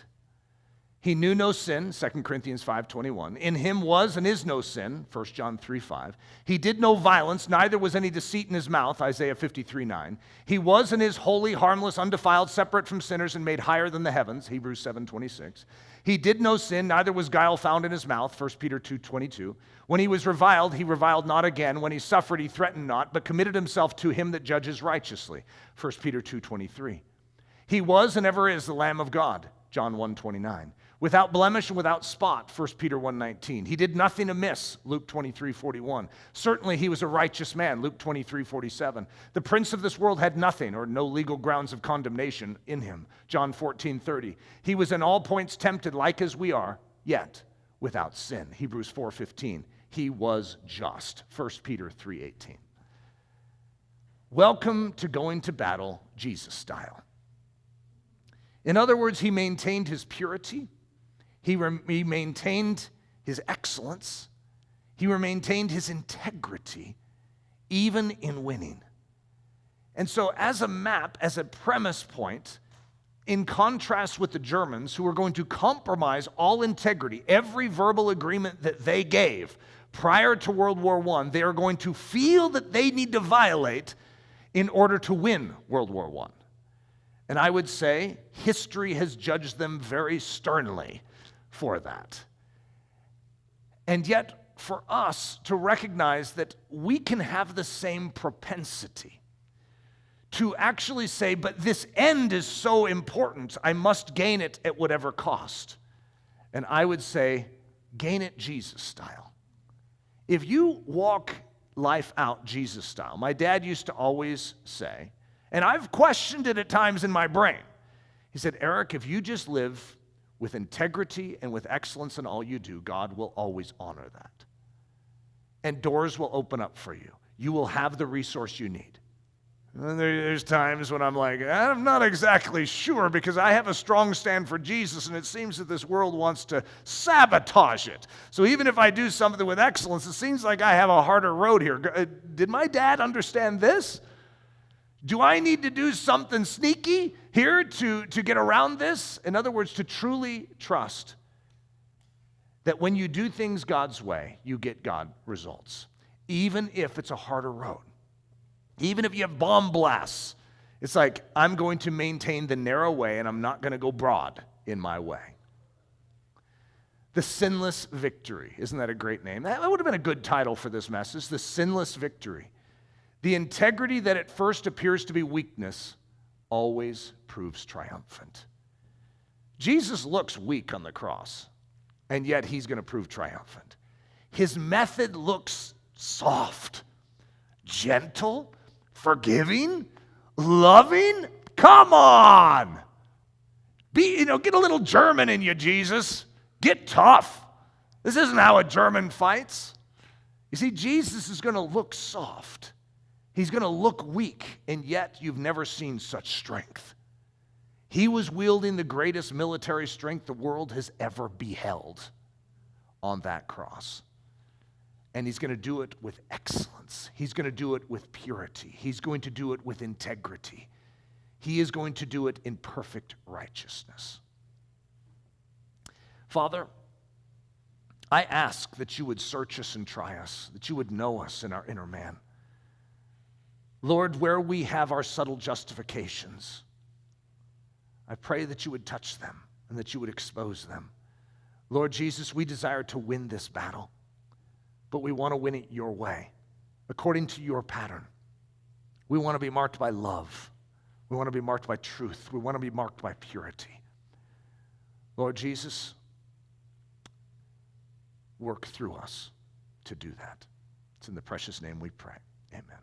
He knew no sin, 2 Corinthians 5:21. In him was and is no sin, 1 John 3:5. He did no violence, neither was any deceit in his mouth, Isaiah 53:9. He was and is holy, harmless, undefiled, separate from sinners, and made higher than the heavens, Hebrews 7:26. He did no sin, neither was guile found in his mouth, 1 Peter 2:22. When he reviled not again. When he suffered, he threatened not, but committed himself to him that judges righteously, 1 Peter 2:23. He was and ever is the Lamb of God, John 1:29. Without blemish and without spot, 1 Peter 1:19. He did nothing amiss, Luke 23:41. Certainly he was a righteous man, Luke 23:47. The prince of this world had nothing or no legal grounds of condemnation in him, John 14:30. He was in all points tempted like as we are, yet without sin, Hebrews 4:15. He was just, 1 Peter 3:18. Welcome to going to battle Jesus style. In other words, he maintained his purity. He maintained his excellence. He maintained his integrity, even in winning. And so as a map, as a premise point, in contrast with the Germans, who were going to compromise all integrity, every verbal agreement that they gave prior to World War I, they are going to feel that they need to violate in order to win World War I. And I would say history has judged them very sternly for that. And yet, for us to recognize that we can have the same propensity to actually say, but this end is so important, I must gain it at whatever cost. And I would say, gain it Jesus style. If you walk life out Jesus style, my dad used to always say, and I've questioned it at times in my brain, he said, Eric, if you just live with integrity and with excellence in all you do, God will always honor that. And doors will open up for you. You will have the resource you need. And there's times when I'm like, I'm not exactly sure because I have a strong stand for Jesus and it seems that this world wants to sabotage it. So even if I do something with excellence, it seems like I have a harder road here. Did my dad understand this? Do I need to do something sneaky here to get around this? In other words, to truly trust that when you do things God's way, you get God results, even if it's a harder road. Even if you have bomb blasts, it's like, I'm going to maintain the narrow way and I'm not going to go broad in my way. The Sinless Victory. Isn't that a great name? That would have been a good title for this message, The Sinless Victory. The integrity that at first appears to be weakness always proves triumphant. Jesus looks weak on the cross, and yet he's going to prove triumphant. His method looks soft, gentle, forgiving, loving. Come on. Get a little German in you, Jesus. Get tough. This isn't how a German fights. You see, Jesus is going to look soft. He's going to look weak, and yet you've never seen such strength. He was wielding the greatest military strength the world has ever beheld on that cross. And he's going to do it with excellence. He's going to do it with purity. He's going to do it with integrity. He is going to do it in perfect righteousness. Father, I ask that you would search us and try us, that you would know us in our inner man. Lord, where we have our subtle justifications, I pray that you would touch them and that you would expose them. Lord Jesus, we desire to win this battle, but we want to win it your way, according to your pattern. We want to be marked by love. We want to be marked by truth. We want to be marked by purity. Lord Jesus, work through us to do that. It's in the precious name we pray. Amen.